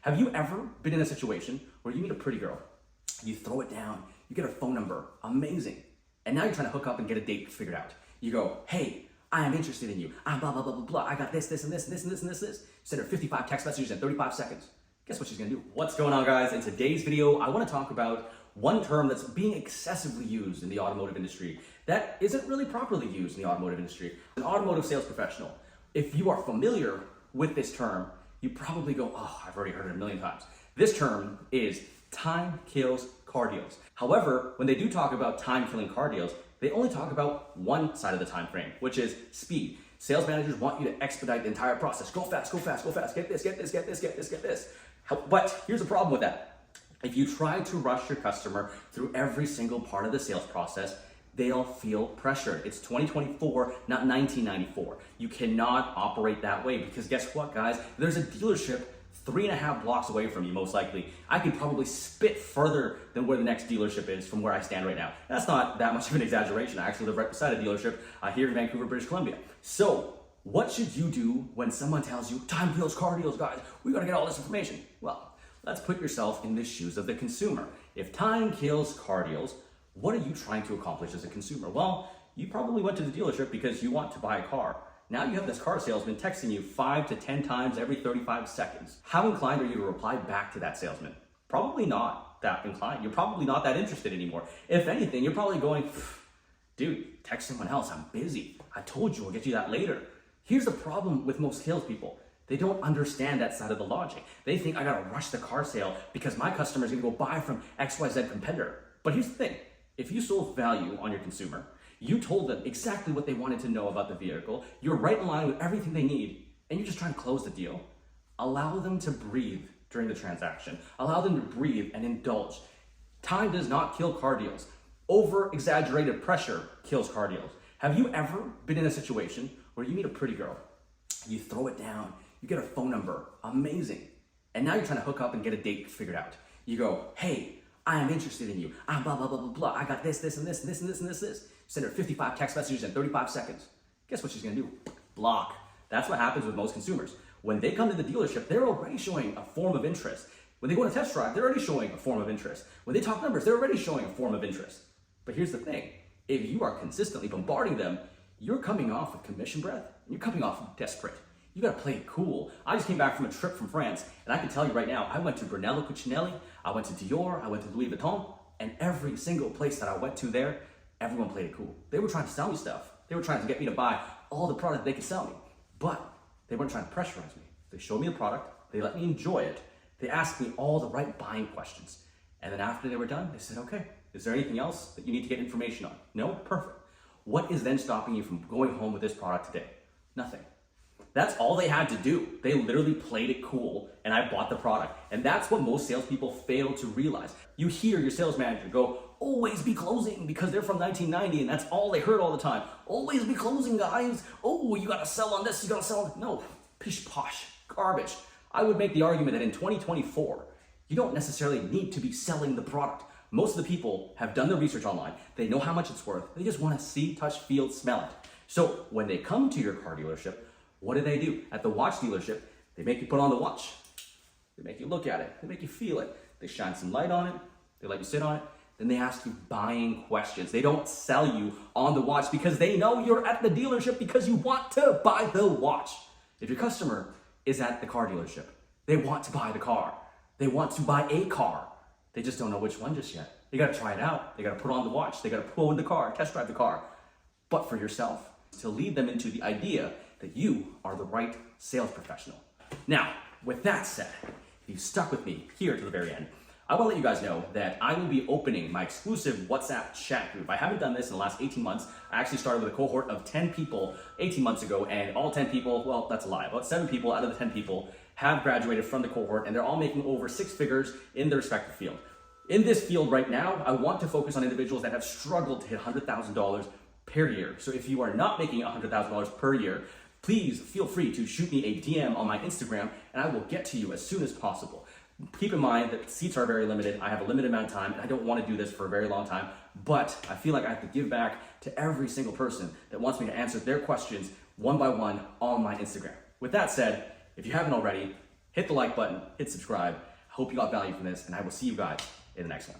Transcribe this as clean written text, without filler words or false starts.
Have you ever been in a situation where you meet a pretty girl, you throw it down, you get her phone number, amazing, and now you're trying to hook up and get a date figured out. You go, hey, I am interested in you. I'm blah, blah, blah, blah, blah. I got this, this, and this, and this, and this, and this, and this. Send her 55 text messages in 35 seconds. Guess what she's gonna do? What's going on, guys? In today's video, I wanna talk about one term that's being excessively used in the automotive industry that isn't really properly used in the automotive industry. An automotive sales professional, if you are familiar with this term, you probably go, oh, I've already heard it a million times. This term is time kills car deals. However, when they do talk about time killing car deals, they only talk about one side of the time frame, which is speed. Sales managers want you to expedite the entire process. Go fast, go fast, go fast. Get this, get this, get this, get this, get this. But here's the problem with that. If you try to rush your customer through every single part of the sales process, they'll feel pressured. It's 2024, not 1994. You cannot operate that way because guess what, guys? There's a dealership 3.5 blocks away from you, most likely. I could probably spit further than where the next dealership is from where I stand right now. That's not that much of an exaggeration. I actually live right beside a dealership here in Vancouver, British Columbia. So what should you do when someone tells you, time kills car deals, guys? We gotta get all this information. Well, let's put yourself in the shoes of the consumer. If time kills car deals, what are you trying to accomplish as a consumer? Well, you probably went to the dealership because you want to buy a car. Now you have this car salesman texting you 5 to 10 times every 35 seconds. How inclined are you to reply back to that salesman? Probably not that inclined. You're probably not that interested anymore. If anything, you're probably going, dude, text someone else, I'm busy. I told you I'll get you that later. Here's the problem with most salespeople. They don't understand that side of the logic. They think I gotta rush the car sale because my customer is gonna go buy from XYZ competitor. But here's the thing, if you sold value on your consumer, you told them exactly what they wanted to know about the vehicle, you're right in line with everything they need, and you're just trying to close the deal, allow them to breathe during the transaction. Allow them to breathe and indulge. Time does not kill car deals. Over-exaggerated pressure kills car deals. Have you ever been in a situation where you meet a pretty girl, you throw it down, you get her phone number, amazing, and now you're trying to hook up and get a date figured out. You go, hey, I am interested in you. I'm blah, blah, blah, blah, blah. I got this, this, and this, and this, and this, and this, and this. Send her 55 text messages in 35 seconds. Guess what she's gonna do? Block. That's what happens with most consumers. When they come to the dealership, they're already showing a form of interest. When they go on a test drive, they're already showing a form of interest. When they talk numbers, they're already showing a form of interest. But here's the thing. If you are consistently bombarding them, you're coming off with commission breath, and you're coming off desperate. You gotta play it cool. I just came back from a trip from France, and I can tell you right now, I went to Brunello Cucinelli, I went to Dior, I went to Louis Vuitton, and every single place that I went to there, everyone played it cool. They were trying to sell me stuff. They were trying to get me to buy all the product they could sell me, but they weren't trying to pressurize me. They showed me the product, they let me enjoy it, they asked me all the right buying questions, and then after they were done, they said, okay, is there anything else that you need to get information on? No? Perfect. What is then stopping you from going home with this product today? Nothing. That's all they had to do. They literally played it cool and I bought the product. And that's what most salespeople fail to realize. You hear your sales manager go, always be closing because they're from 1990 and that's all they heard all the time. Always be closing, guys. Oh, you gotta sell on this, you gotta sell on... No, pish posh, garbage. I would make the argument that in 2024, you don't necessarily need to be selling the product. Most of the people have done the research online. They know how much it's worth. They just wanna see, touch, feel, smell it. So when they come to your car dealership, what do? At the watch dealership, they make you put on the watch. They make you look at it. They make you feel it. They shine some light on it. They let you sit on it. Then they ask you buying questions. They don't sell you on the watch because they know you're at the dealership because you want to buy the watch. If your customer is at the car dealership, they want to buy the car. They want to buy a car. They just don't know which one just yet. They gotta try it out. They gotta put on the watch. They gotta pull in the car, test drive the car. But for yourself, to lead them into the idea that you are the right sales professional. Now, with that said, if you stuck with me here to the very end, I want to let you guys know that I will be opening my exclusive WhatsApp chat group. I haven't done this in the last 18 months. I actually started with a cohort of 10 people 18 months ago, and all 10 people, well, that's a lie, about 7 people out of the 10 people have graduated from the cohort, and they're all making over 6 figures in their respective field. In this field right now, I want to focus on individuals that have struggled to hit $100,000 per year. So if you are not making $100,000 per year, please feel free to shoot me a DM on my Instagram and I will get to you as soon as possible. Keep in mind that seats are very limited. I have a limited amount of time and I don't want to do this for a very long time, but I feel like I have to give back to every single person that wants me to answer their questions one by one on my Instagram. With that said, if you haven't already, hit the like button, hit subscribe. Hope you got value from this, and I will see you guys in the next one.